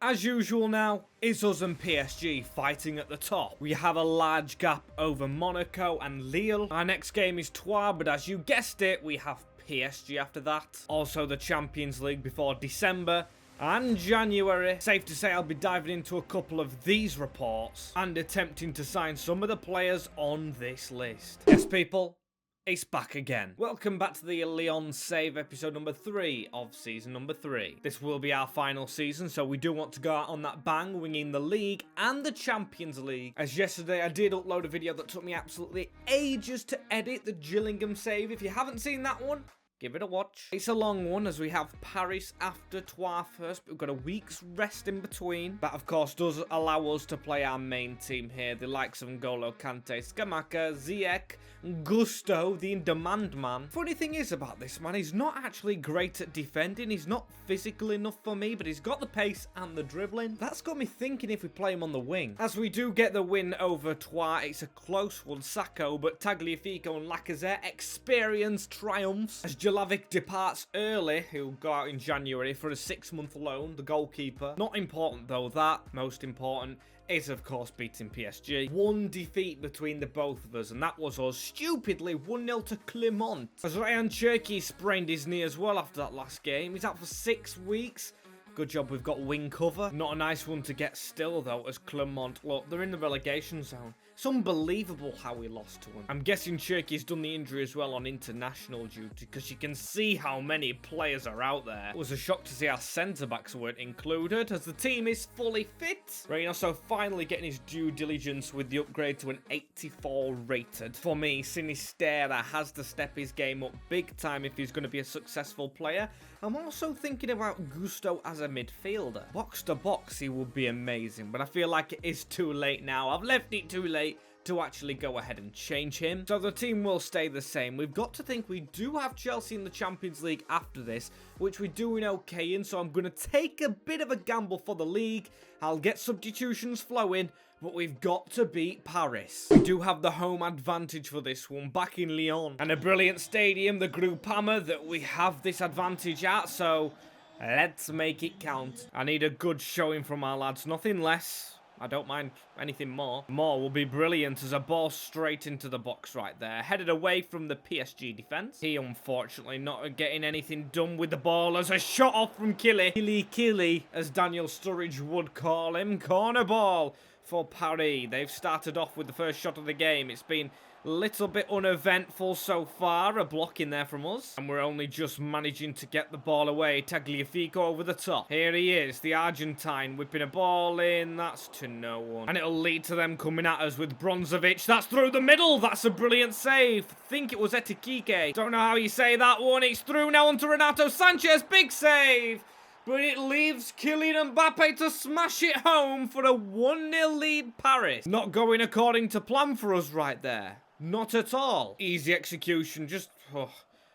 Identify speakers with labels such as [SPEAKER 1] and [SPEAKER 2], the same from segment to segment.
[SPEAKER 1] As usual now, it's us and PSG fighting at the top. We have a large gap over Monaco and Lille. Our next game is Troyes, but as you guessed it, we have PSG after that. Also the Champions League before December and January. Safe to say I'll be diving into a couple of these reports and attempting to sign some of the players on this list. Yes, people. It's back again. Welcome back to the Lyon Save episode number 3 of season number 3. This will be our final season, so we do want to go out on that bang, winning the League and the Champions League. As yesterday I did upload a video that took me absolutely ages to edit, the Gillingham save. If you haven't seen that one, give it a watch. It's a long one as we have Paris after Troyes first, but we've got a week's rest in between. That, of course, does allow us to play our main team here. The likes of N'Golo Kante, Scamacca, Ziyech, Gusto, the in-demand man. Funny thing is about this man, he's not actually great at defending. He's not physical enough for me, but he's got the pace and the dribbling. That's got me thinking if we play him on the wing. As we do get the win over Troyes, it's a close one. Sacco, but Tagliafico and Lacazette experience triumphs as Jelavic departs early. He'll go out in January for a 6-month loan, the goalkeeper. Not important though, that. Most important is, of course, beating PSG. One defeat between the both of us, and that was us stupidly 1-0 to Clermont. As Ryan Cherki sprained his knee as well after that last game. He's out for 6 weeks. Good job we've got wing cover. Not a nice one to get still, though, as Clermont. Look, they're in the relegation zone. It's unbelievable how we lost to them. I'm guessing Cherki's done the injury as well on international duty, because you can see how many players are out there. It was a shock to see our centre-backs weren't included, as the team is fully fit. Reynoso finally getting his due diligence with the upgrade to an 84 rated. For me, Sinisterra has to step his game up big time if he's going to be a successful player. I'm also thinking about Gusto as a midfielder. Box to box, he would be amazing, but I feel like it is too late now. I've left it too late to actually go ahead and change him. So the team will stay the same. We've got to think we do have Chelsea in the Champions League after this, which we're doing okay in, so I'm going to take a bit of a gamble for the league. I'll get substitutions flowing, but we've got to beat Paris. We do have the home advantage for this one, back in Lyon. And a brilliant stadium, the Groupama, that we have this advantage at, so let's make it count. I need a good showing from our lads, nothing less. I don't mind anything more. More will be brilliant as a ball straight into the box right there. Headed away from the PSG defence. He, unfortunately, not getting anything done with the ball as a shot off from Killy, as Daniel Sturridge would call him. Corner ball for Paris. They've started off with the first shot of the game. It's been a little bit uneventful so far, a block in there from us, and we're only just managing to get the ball away. Tagliafico over the top. Here he is, the Argentine, whipping a ball in. That's to no one, and it'll lead to them coming at us with Bronzovic. That's through the middle. That's a brilliant save. Think it was Etikike. Don't know how you say that one. It's through now onto Renato Sanchez. Big save. But it leaves Kylian Mbappe to smash it home for a 1-0 lead Paris. Not going according to plan for us right there. Not at all. Easy execution, just... Oh,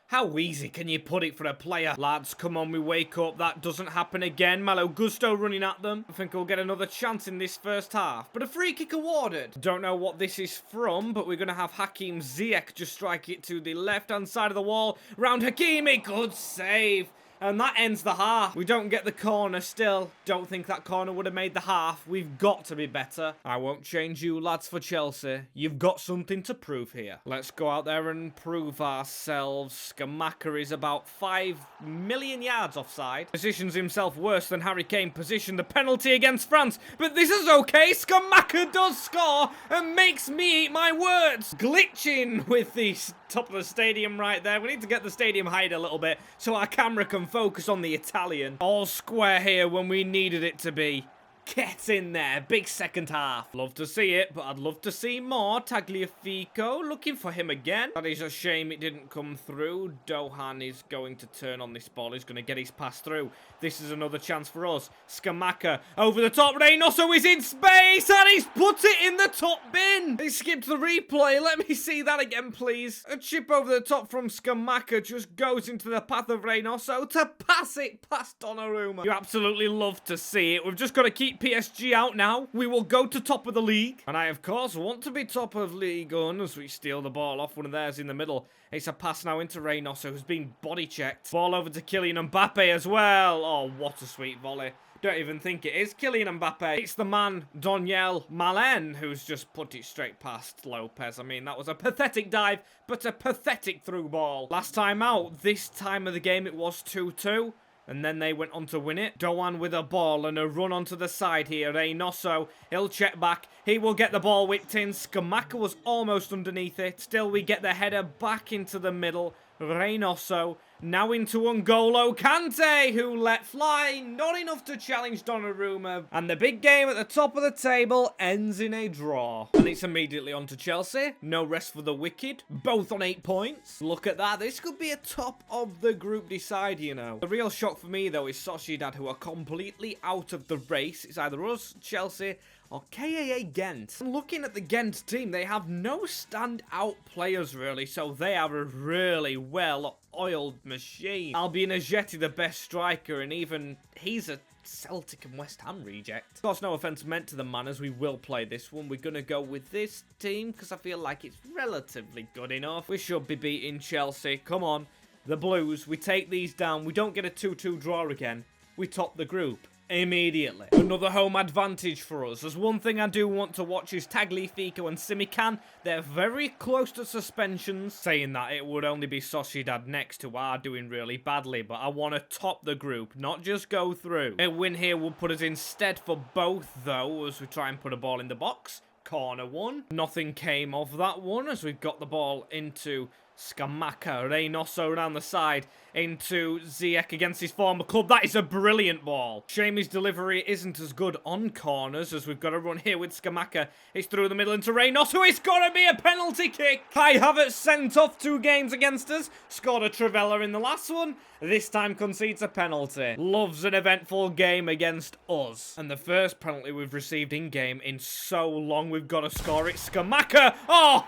[SPEAKER 1] how easy can you put it for a player? Lads, come on, we wake up. That doesn't happen again. Malo Gusto running at them. I think we'll get another chance in this first half. But a free kick awarded. Don't know what this is from, but we're going to have Hakim Ziyech just strike it to the left-hand side of the wall. Round Hakimi. Good save. And that ends the half. We don't get the corner still. Don't think that corner would have made the half. We've got to be better. I won't change you lads for Chelsea. You've got something to prove here. Let's go out there and prove ourselves. Scamacca is about 5 million yards offside. Positions himself worse than Harry Kane positioned the penalty against France. But this is okay. Scamacca does score and makes me eat my words. Glitching with the top of the stadium right there. We need to get the stadium higher a little bit so our camera can focus on the Italian. All square here when we needed it to be. Get in there. Big second half. Love to see it, but I'd love to see more. Tagliafico looking for him again. That is a shame it didn't come through. Dohan is going to turn on this ball. He's going to get his pass through. This is another chance for us. Scamacca over the top. Reynoso is in space and he's put it in the top bin. He skipped the replay. Let me see that again, please. A chip over the top from Scamacca just goes into the path of Reynoso to pass it past Donnarumma. You absolutely love to see it. We've just got to keep PSG out now. We will go to top of the league. And I, of course, want to be top of Ligue as we steal the ball off one of theirs in the middle. It's a pass now into Reynoso, who's been body checked. Ball over to Kylian Mbappe as well. Oh, what a sweet volley. Don't even think it is Kylian Mbappe. It's the man, Daniel Malen, who's just put it straight past Lopez. I mean, that was a pathetic dive, but a pathetic through ball. Last time out, this time of the game, it was 2-2. And then they went on to win it. Doan with a ball and a run onto the side here. Reynoso, he'll check back. He will get the ball whipped in. Scamacca was almost underneath it. Still, we get the header back into the middle. Reynoso now into N'Golo Kante, who let fly. Not enough to challenge Donnarumma. And the big game at the top of the table ends in a draw. And it's immediately on to Chelsea. No rest for the wicked. Both on 8 points. Look at that. This could be a top of the group decide, you know. The real shock for me, though, is Sociedad, who are completely out of the race. It's either us, Chelsea, or KAA Ghent. Looking at the Ghent team, they have no standout players, really, so they are a really well-oiled machine. Albion Ajeti, the best striker, and even he's a Celtic and West Ham reject. Of course, no offense meant to the man, as we will play this one. We're going to go with this team, because I feel like it's relatively good enough. We should be beating Chelsea. Come on, the Blues. We take these down. We don't get a 2-2 draw again. We top the group immediately. Another home advantage for us. There's one thing I do want to watch is Tagliafico and Simican. They're very close to suspensions. Saying that, it would only be Sociedad next, who are doing really badly, but I want to top the group, not just go through. A win here will put us instead for both, though, as we try and put a ball in the box. Corner one. Nothing came of that one, as we've got the ball into Scamacca. Reynoso around the side into Ziyech against his former club. That is a brilliant ball. Shame his delivery isn't as good on corners, as we've got to run here with Scamacca. It's through the middle into Reynoso. It's got to be a penalty kick. Kai Havertz sent off 2 games against us. Scored a Trivela in the last one. This time concedes a penalty. Loves an eventful game against us. And the first penalty we've received in-game in so long. We've got to score it. Scamacca. Oh!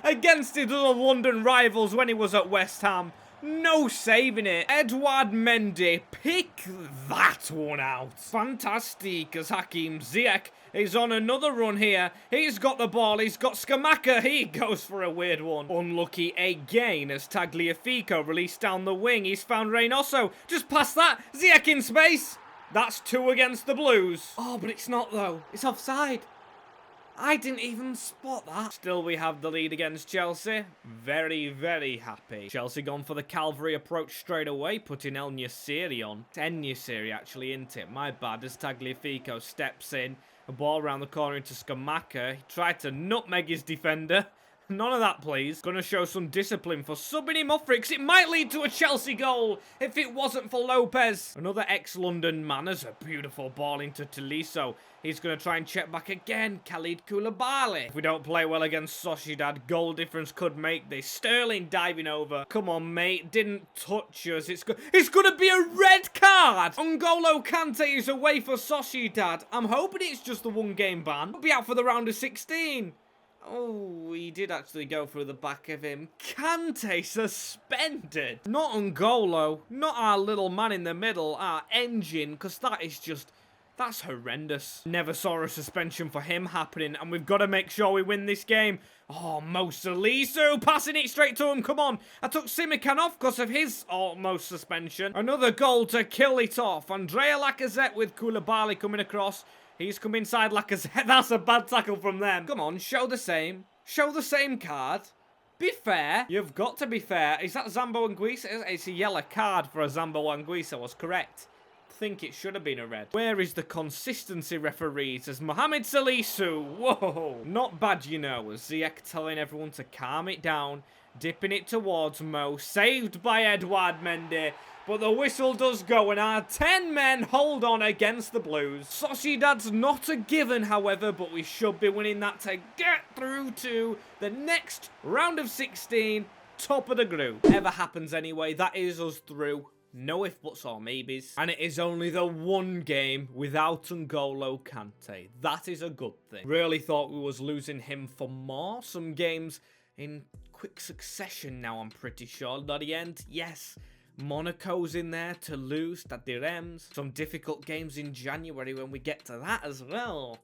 [SPEAKER 1] Against his other London rivals when he was at West Ham. No saving it. Edouard Mendy, pick that one out. Fantastic, as Hakim Ziyech is on another run here. He's got the ball. He's got Scamacca. He goes for a weird one. Unlucky again as Tagliafico released down the wing. He's found Reynoso. Just past that. Ziyech in space. That's 2 against the Blues. Oh, but it's not, though. It's offside. I didn't even spot that. Still, we have the lead against Chelsea. Very, very happy. Chelsea gone for the Calvary approach straight away, putting El Nusiri on. It's En Nusiri, actually, isn't it? My bad, as Tagliafico steps in. A ball around the corner into Scamacca. He tried to nutmeg his defender. None of that, please. Gonna show some discipline for subbing him off, because it might lead to a Chelsea goal if it wasn't for Lopez. Another ex-London man has a beautiful ball into Tolisso. He's gonna try and check back again. Khalid Koulibaly. If we don't play well against Sociedad, goal difference could make this. Sterling diving over. Come on, mate. Didn't touch us. It's gonna be a red card. N'Golo Kante is away for Sociedad. I'm hoping it's just the 1-game ban. He'll be out for the round of 16. Oh, he did actually go through the back of him. Kante suspended. Not N'Golo. Not our little man in the middle. Our engine. Because that is just... that's horrendous. Never saw a suspension for him happening. And we've got to make sure we win this game. Oh, Mo Salisu passing it straight to him. Come on. I took Simican off because of his almost suspension. Another goal to kill it off. Andrea Lacazette with Koulibaly coming across. He's come inside Lacazette. That's a bad tackle from them. Come on, show the same. Show the same card. Be fair. You've got to be fair. Is that Zambo Anguissa? It's a yellow card for a Zambo Anguissa, was correct. I think it should have been a red. Where is the consistency, referees? As Mohamed Salisu. Whoa. Not bad, you know. As Ziyech telling everyone to calm it down. Dipping it towards Mo. Saved by Edouard Mendy. But the whistle does go, and our 10 men hold on against the Blues. Sociedad's not a given, however, but we should be winning that to get through to the next round of 16, top of the group. Ever happens anyway, that is us through. No if, buts, or maybes. And it is only the 1 game without N'Golo Kante. That is a good thing. Really thought we was losing him for more. Some games in quick succession now, I'm pretty sure. Lorient, yes. Monaco's in there, Toulouse, Stade de Reims. Some difficult games in January when we get to that as well.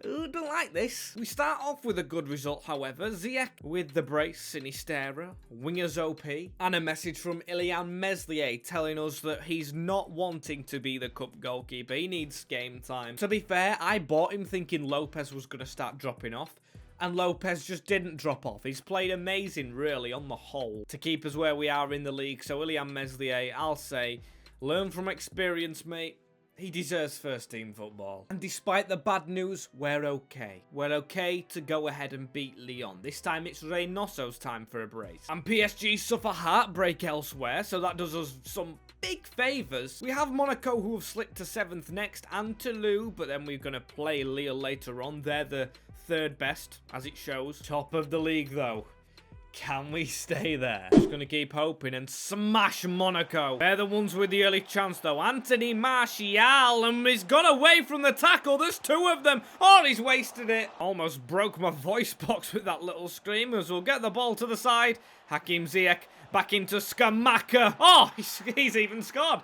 [SPEAKER 1] Don't like this. We start off with a good result, however. Ziyech with the brace, Sinistera, wingers OP, and a message from Ilyan Meslier telling us that he's not wanting to be the cup goalkeeper. He needs game time. To be fair, I bought him thinking Lopez was going to start dropping off, and Lopez just didn't drop off. He's played amazing, really, on the whole, to keep us where we are in the league. So Ilyan Meslier, I'll say, learn from experience, mate. He deserves first team football. And despite the bad news, we're okay. We're okay to go ahead and beat Lyon. This time it's Reynoso's time for a brace. And PSG suffer heartbreak elsewhere, so that does us some big favours. We have Monaco, who have slipped to 7th next, and Toulouse, but then we're going to play Lille later on. They're the 3rd best, as it shows. Top of the league, though. Can we stay there? Just going to keep hoping and smash Monaco. They're the ones with the early chance, though. Anthony Martial, and he's gone away from the tackle. There's 2 of them. Oh, he's wasted it. Almost broke my voice box with that little scream, as we'll get the ball to the side. Hakim Ziyech back into Scamacca. Oh, he's even scored.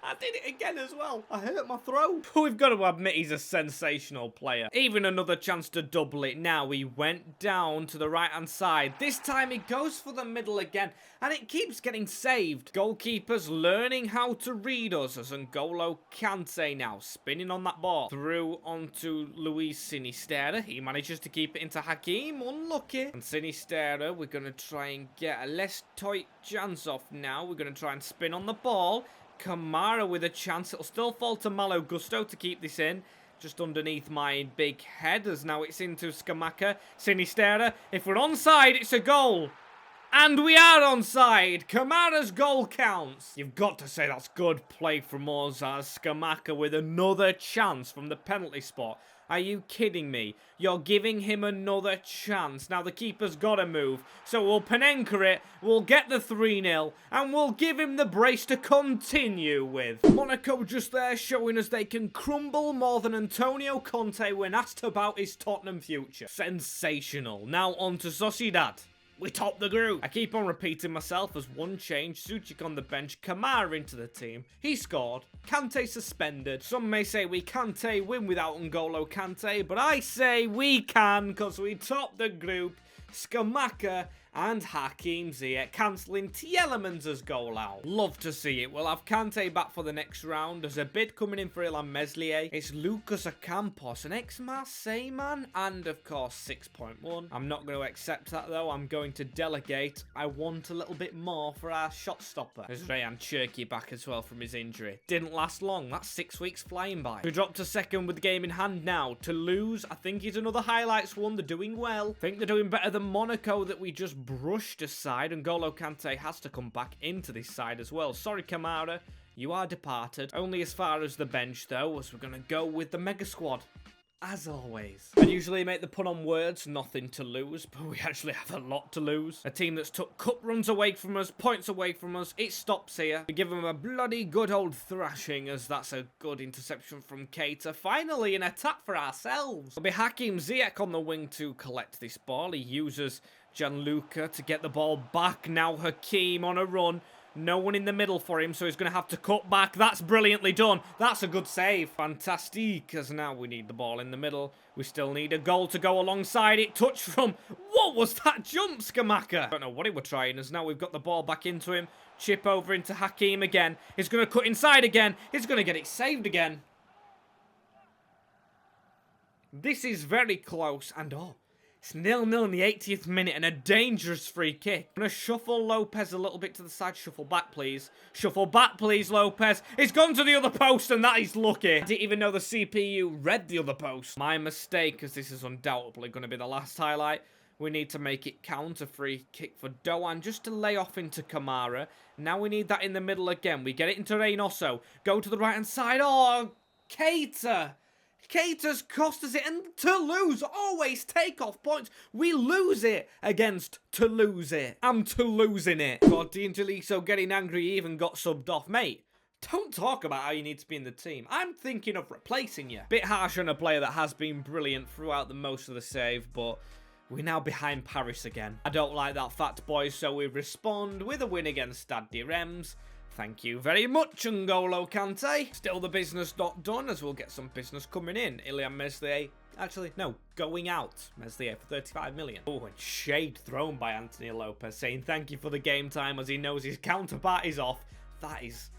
[SPEAKER 1] I did it again as well. I hurt my throat. We've got to admit he's a sensational player. Even another chance to double it. Now he went down to the right-hand side. This time he goes for the middle again, and it keeps getting saved. Goalkeepers learning how to read us, as N'Golo Kante now spinning on that ball. Through onto Luis Sinistera. He manages to keep it into Hakim. Unlucky. And Sinistera, we're going to try and get a less tight chance off now. We're going to try and spin on the ball. Kamara with a chance. It'll still fall to Malo Gusto to keep this in. Just underneath my big head, as now it's into Scamacca. Sinistera. If we're onside, it's a goal. And we are onside. Kamara's goal counts. You've got to say that's good play from us, as Scamacca with another chance from the penalty spot. Are you kidding me? You're giving him another chance. Now the keeper's got to move. So we'll Panenka it. We'll get the 3-0. And we'll give him the brace to continue with. Monaco just there showing us they can crumble more than Antonio Conte when asked about his Tottenham future. Sensational. Now on to Sociedad. We top the group. I keep on repeating myself as one change. Suchik on the bench. Kamara into the team. He scored. Kante suspended. Some may say we can't win without N'Golo Kante, but I say we can, because we top the group. Scamacca and Hakim Ziyech cancelling Tielemans' goal out. Love to see it. We'll have Kante back for the next round. There's a bid coming in for Ilyan Meslier. It's Lucas Ocampos, an ex-Marseille man, and of course 6.1. I'm not going to accept that though. I'm going to delegate. I want a little bit more for our shot stopper. There's Rayan Cherki back as well from his injury. Didn't last long. That's 6 weeks flying by. We dropped to 2nd with the game in hand now. Toulouse, I think, is another highlights one. They're doing well. I think they're doing better than Monaco that we just brushed aside, and N'Golo Kante has to come back into this side as well. Sorry, Kamara, you are departed. Only as far as the bench, though, as we're going to go with the mega squad. As always. I usually make the pun on words, nothing to lose, but we actually have a lot to lose. A team that's took cup runs away from us, points away from us. It stops here. We give them a bloody good old thrashing, as that's a good interception from Keita. Finally, an attack for ourselves. It'll be Hakim Ziyech on the wing to collect this ball. He uses Gianluca to get the ball back. Now Hakim on a run. No one in the middle for him, so he's going to have to cut back. That's brilliantly done. That's a good save. Fantastic, because now we need the ball in the middle. We still need a goal to go alongside it. Touch from... What was that jump, Scamacca? I don't know what he was trying, as now we've got the ball back into him. Chip over into Hakim again. He's going to cut inside again. He's going to get it saved again. This is very close, and oh... It's 0-0 in the 80th minute and a dangerous free kick. I'm going to shuffle Lopez a little bit to the side. Shuffle back, please. Shuffle back, please, Lopez. It's gone to the other post, and that is lucky. I didn't even know the CPU read the other post. My mistake, because this is undoubtedly going to be the last highlight. We need to make it count. A free kick for Doan just to lay off into Kamara. Now we need that in the middle again. We get it into Reynoso. Go to the right-hand side. Oh, Keita. Keita's cost us it, and Toulouse always take off points. We lose it against Toulouse. I'm Toulousing it. God, D'Angeliso getting angry, he even got subbed off. Mate, don't talk about how you need to be in the team. I'm thinking of replacing you. Bit harsh on a player that has been brilliant throughout the most of the save, but we're now behind Paris again. I don't like that fact, boys, so we respond with a win against Stade de Reims. Thank you very much, N'Golo Kante. Still the business not done, as we'll get some business coming in. Ilya Meslier, actually, no, going out. Meslier for 35 million. Oh, and shade thrown by Anthony Lopez, saying thank you for the game time, as he knows his counterpart is off. That is...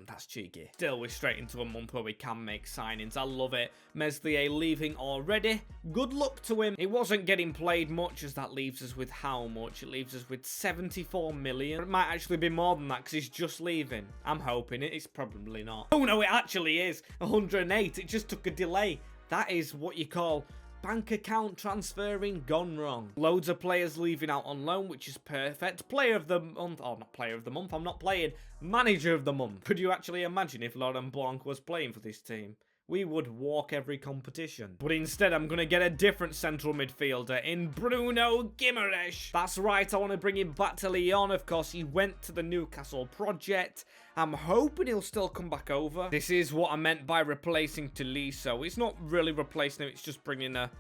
[SPEAKER 1] that's cheeky. Still, we're straight into a month where we can make signings. I love it. Meslier leaving already. Good luck to him. He wasn't getting played much, as that leaves us with how much? It leaves us with 74 million. It might actually be more than that, because he's just leaving. I'm hoping it. It's probably not. Oh, no, it actually is. 108. It just took a delay. That is what you call... bank account transferring gone wrong. Loads of players leaving out on loan, which is perfect. Player of the month, oh, not player of the month, I'm not playing. Manager of the month. Could you actually imagine if Laurent Blanc was playing for this team? We would walk every competition. But instead, I'm going to get a different central midfielder in Bruno Guimaraes. That's right, I want to bring him back to Lyon. Of course, he went to the Newcastle project. I'm hoping he'll still come back over. This is what I meant by replacing Tolisso. It's not really replacing him, it's just bringing a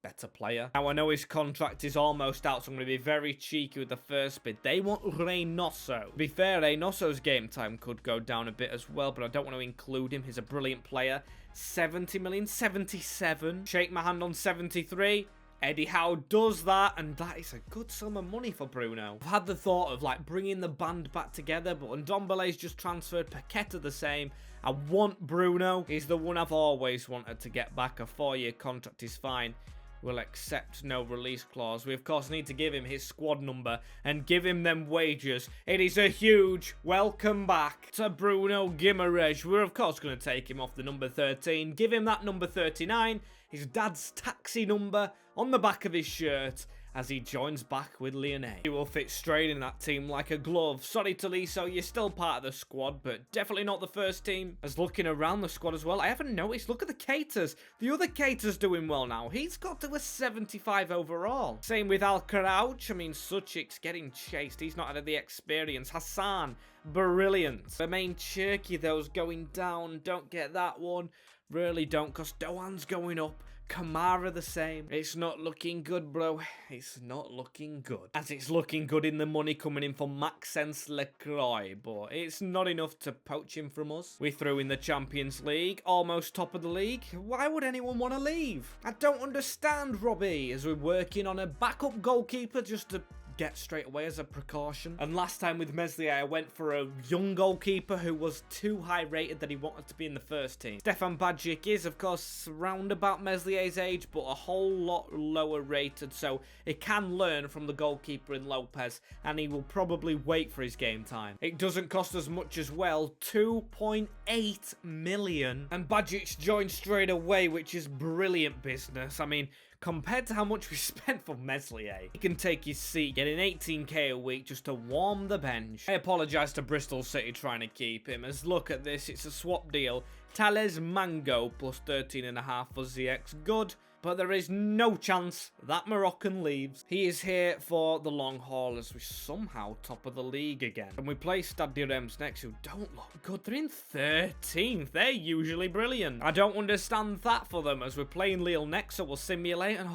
[SPEAKER 1] better player. Now, I know his contract is almost out, so I'm going to be very cheeky with the first bid. They want Reynoso. To be fair, Reynoso's game time could go down a bit as well, but I don't want to include him. He's a brilliant player. 70 million, 77. Shake my hand on 73. Eddie Howe does that, and that is a good sum of money for Bruno. I've had the thought of, like, bringing the band back together, but Ndombele's just transferred, Paqueta the same. I want Bruno. He's the one I've always wanted to get back. A 4-year contract is fine. We'll accept no release clause. We, of course, need to give him his squad number and give him them wages. It is a huge welcome back to Bruno Guimaraes. We're, of course, going to take him off the number 13, give him that number 39, his dad's taxi number on the back of his shirt, as he joins back with Lyonnais. He will fit straight in that team like a glove. Sorry, Tolisso, you're still part of the squad, but definitely not the first team. As looking around the squad as well, I haven't noticed. Look at the Caters. The other Caters doing well now. He's got to a 75 overall. Same with Al Crouch. I mean, Suchik's getting chased. He's not had the experience. Hassan, brilliant. The main Cherky, though, is going down. Don't get that one. Really don't, because Doan's going up. Kamara the same. It's not looking good, bro. It's not looking good. As it's looking good in the money coming in for Maxence Lecroix, but it's not enough to poach him from us. We threw in the Champions League, almost top of the league. Why would anyone want to leave? I don't understand, Robbie, as we're working on a backup goalkeeper just to get straight away as a precaution. And last time with Meslier, I went for a young goalkeeper who was too high rated that he wanted to be in the first team. Stefan Badjic is, of course, round about Meslier's age, but a whole lot lower rated, so he can learn from the goalkeeper in Lopez, and he will probably wait for his game time. It doesn't cost as much as well, 2.8 million. And Badjic joined straight away, which is brilliant business. I mean, compared to how much we spent for Meslier, he can take his seat, getting 18k a week just to warm the bench. I apologise to Bristol City trying to keep him, as look at this, it's a swap deal. Thales Mango plus 13.5 for ZX, good. But there is no chance that Moroccan leaves. He is here for the long haul, as we're somehow top of the league again. And we play Stade de Reims next, who don't look good. They're in 13th. They're usually brilliant. I don't understand that for them, as we're playing Lille next, so we'll simulate. And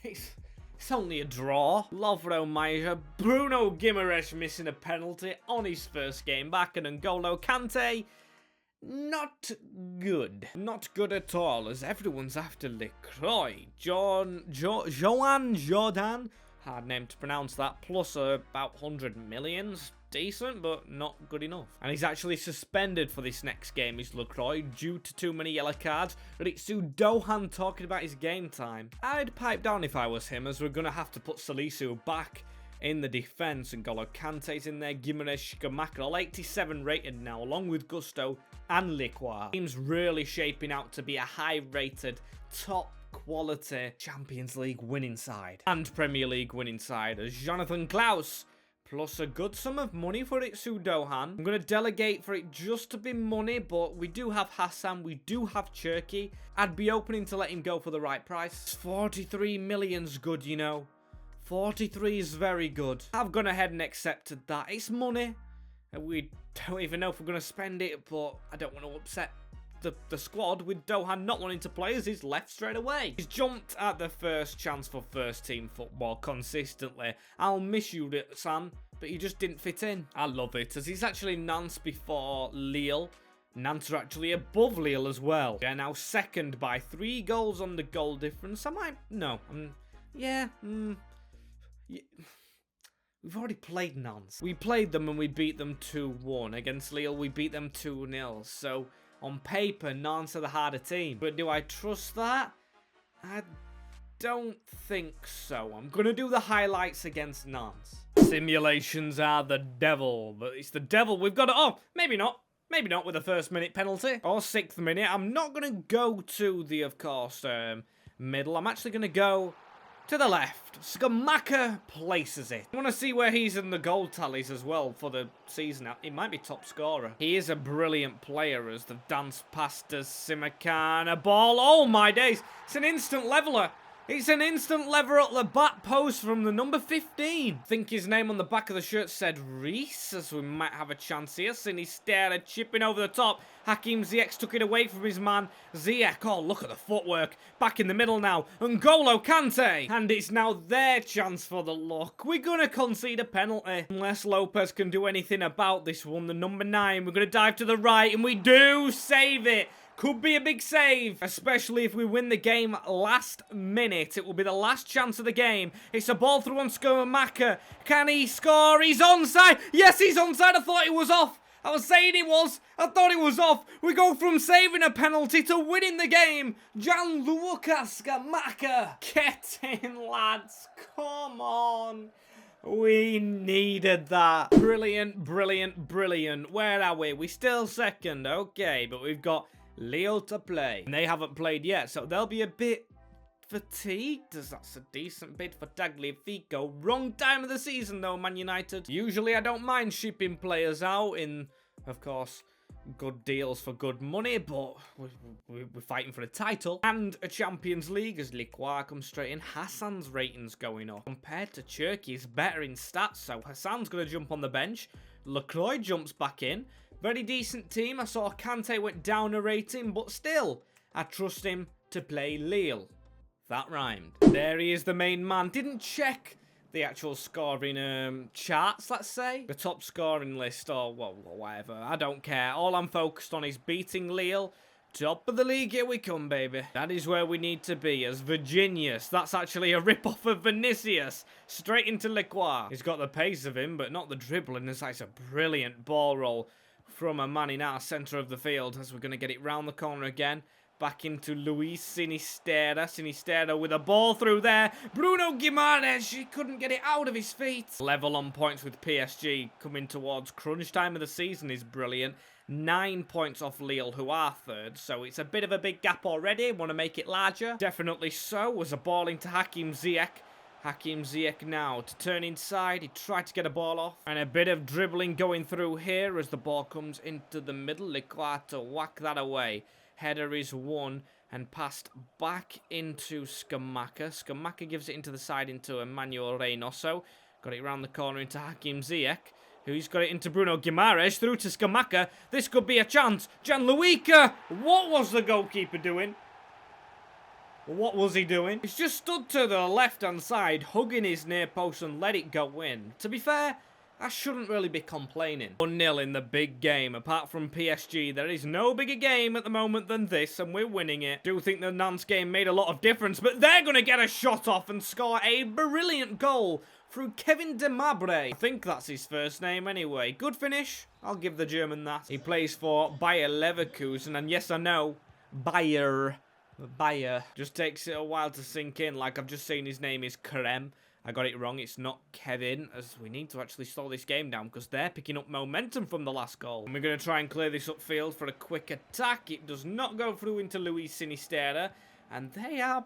[SPEAKER 1] it's only a draw. Lovro Maja. Bruno Guimaraes missing a penalty on his first game back. And N'Golo Kante, not good. Not good at all, as everyone's after Lecroix. Joan Jordan, hard name to pronounce that, plus about 100 millions. Decent, but not good enough. And he's actually suspended for this next game, is Lecroix, due to too many yellow cards. Ritsu Dohan talking about his game time. I'd pipe down if I was him, as we're going to have to put Salisu back in the defence. And N'Golo Kante's in there, Guimaraes, Skamaka, all 87 rated now, along with Gusto and Liquor. Team's really shaping out to be a high-rated, top-quality Champions League winning side. And Premier League winning side, as Jonathan Klaus, plus a good sum of money for Itsu Dohan. I'm going to delegate for it just to be money, but we do have Hassan, we do have Cherky. I'd be opening to let him go for the right price. 43 million's good, you know. 43 is very good. I've gone ahead and accepted that. It's money. We don't even know if we're going to spend it, but I don't want to upset the squad with Dohan not wanting to play, as he's left straight away. He's jumped at the first chance for first team football consistently. I'll miss you, Sam. but he just didn't fit in. I love it, as he's actually Nantes before Lille. Nantes are actually above Lille as well. They're now second by 3 goals on the goal difference. Yeah. We've already played Nantes. We played them and we beat them 2-1. Against Lille, we beat them 2-0. So, on paper, Nantes are the harder team. But do I trust that? I don't think so. I'm going to do the highlights against Nantes. Simulations are the devil. But it's the devil. We've got to... Oh, maybe not. Maybe not with the first minute penalty. Or 6th minute. I'm not going to go to the, of course, middle. I'm actually going to go to the left. Scamacca places it. I want to see where he's in the goal tallies as well for the season. He might be top scorer. He is a brilliant player as the dance past us. Simakan, a ball. Oh my days. It's an instant leveler. It's an instant lever at the back post from the number 15. I think his name on the back of the shirt said Reese, as we might have a chance here. Sinisterra chipping over the top. Hakim Ziyech took it away from his man. Ziyech, oh, look at the footwork. Back in the middle now. N'Golo Kante. And it's now their chance for the luck. We're going to concede a penalty. Unless Lopez can do anything about this one. The number 9. We're going to dive to the right, and we do save it. Could be a big save, especially if we win the game last minute. It will be the last chance of the game. It's a ball through on Scamacca. Can he score? He's onside. Yes, he's onside. I thought he was off. I was saying he was. I thought he was off. We go from saving a penalty to winning the game. Gianluca Scamacca. Get in, lads. Come on. We needed that. Brilliant, brilliant, brilliant. Where are we? We're still second. Okay, but we've got Lyon to play. And they haven't played yet, so they'll be a bit fatigued, as that's a decent bid for Tagliafico. Wrong time of the season, though, Man United. Usually, I don't mind shipping players out in, of course, good deals for good money, but we're fighting for a title and a Champions League as Ligue comes straight in. Hassan's rating's going up. Compared to Cherki, he's better in stats, so Hassan's going to jump on the bench. Lacroix jumps back in. Very decent team. I saw Kante went down a rating, but still, I trust him to play Lille. That rhymed. There he is, the main man. Didn't check the actual scoring charts, let's say. The top scoring list, or well, whatever. I don't care. All I'm focused on is beating Lille. Top of the league, here we come, baby. That is where we need to be, as Virginius. That's actually a rip-off of Vinicius. Straight into Ligue. He's got the pace of him, but not the dribbling. It's like a brilliant ball roll from a man in our centre of the field, as we're going to get it round the corner again. Back into Luis Sinisterra. Sinisterra with a ball through there. Bruno Guimaraes, he couldn't get it out of his feet. Level on points with PSG coming towards crunch time of the season is brilliant. 9 points off Lille, who are third, so it's a bit of a big gap already. Want to make it larger? Definitely so. Was a ball into Hakim Ziyech. Hakim Ziyech now to turn inside. He tried to get a ball off. And a bit of dribbling going through here as the ball comes into the middle. Ligue to whack that away. Header is won and passed back into Scamacca. Scamacca gives it into the side into Emmanuel Reynoso. Got it around the corner into Hakim Ziyech, who's got it into Bruno Guimaraes. Through to Scamacca. This could be a chance. Gianluca! What was the goalkeeper doing? What was he doing? He's just stood to the left-hand side, hugging his near post and let it go in. To be fair, I shouldn't really be complaining. 1-0 in the big game. Apart from PSG, there is no bigger game at the moment than this, and we're winning it. Do think the Nantes game made a lot of difference, but they're going to get a shot off and score a brilliant goal through Kevin De Mabre. I think that's his first name anyway. Good finish. I'll give the German that. He plays for Bayer Leverkusen, and yes, I know, Bayer just takes it a while to sink in. Like I've just seen his name is Kerem. I got it wrong. It's not Kevin, as we need to actually slow this game down because they're picking up momentum from the last goal. And we're going to try and clear this upfield for a quick attack. It does not go through into Luis Sinisterra, and they are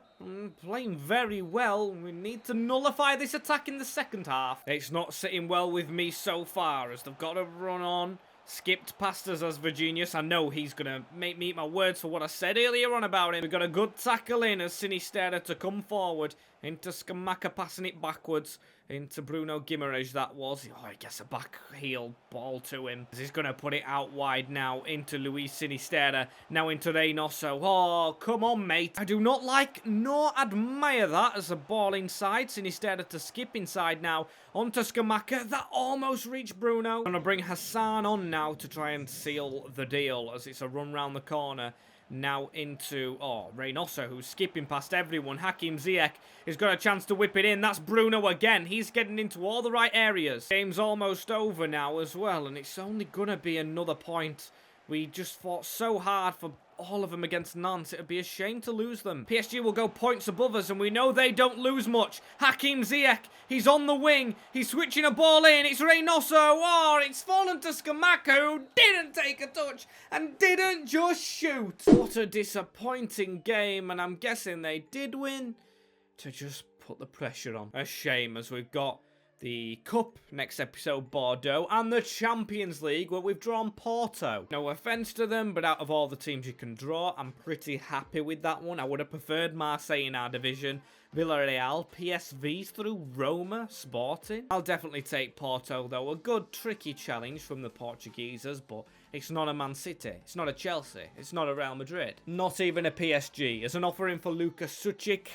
[SPEAKER 1] playing very well. We need to nullify this attack in the second half. It's not sitting well with me so far, as they've got to run on. Skipped past us as Virginius. I know he's going to make me eat my words for what I said earlier on about him. We've got a good tackle in as Sinisterra to come forward into Scamacca, passing it backwards. Into Bruno Guimaraes, that was. Oh, he gets a back heel ball to him. He's going to put it out wide now into Luis Sinisterra. Now into Reynoso. Oh, come on, mate. I do not like nor admire that as a ball inside. Sinisterra to skip inside now. Onto Scamacca. That almost reached Bruno. Going to bring Hassan on now to try and seal the deal as it's a run round the corner. Now into, Reynoso, who's skipping past everyone. Hakim Ziyech has got a chance to whip it in. That's Bruno again. He's getting into all the right areas. Game's almost over now as well, and it's only going to be another point. We just fought so hard for all of them against Nantes. It would be a shame to lose them. PSG will go points above us, and we know they don't lose much. Hakim Ziyech, he's on the wing. He's switching a ball in. It's Reynoso. Oh, it's fallen to Scamacca, who didn't take a touch and didn't just shoot. What a disappointing game, and I'm guessing they did win to just put the pressure on. A shame, as we've got the Cup next episode, Bordeaux, and the Champions League, where we've drawn Porto. No offence to them, but out of all the teams you can draw, I'm pretty happy with that one. I would have preferred Marseille in our division, Villarreal, PSV through Roma, Sporting. I'll definitely take Porto, though. A good, tricky challenge from the Portuguesers, but it's not a Man City, it's not a Chelsea, it's not a Real Madrid, not even a PSG. As an offer in for Luka Sucic,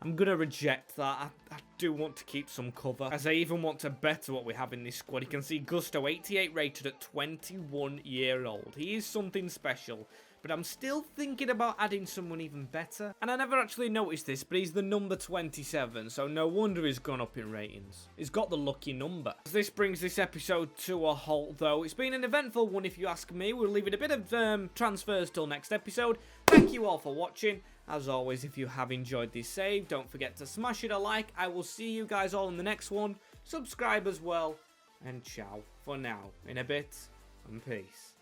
[SPEAKER 1] I'm going to reject that. I do want to keep some cover, as I even want to better what we have in this squad. You can see Gusto, 88 rated at 21-year-old. He is something special, but I'm still thinking about adding someone even better. And I never actually noticed this, but he's the number 27, so no wonder he's gone up in ratings. He's got the lucky number. As this brings this episode to a halt, though, it's been an eventful one if you ask me. We'll leave it a bit of transfers till next episode. Thank you all for watching. As always, if you have enjoyed this save, don't forget to smash it a like. I will see you guys all in the next one. Subscribe as well. And ciao for now. In a bit, and peace.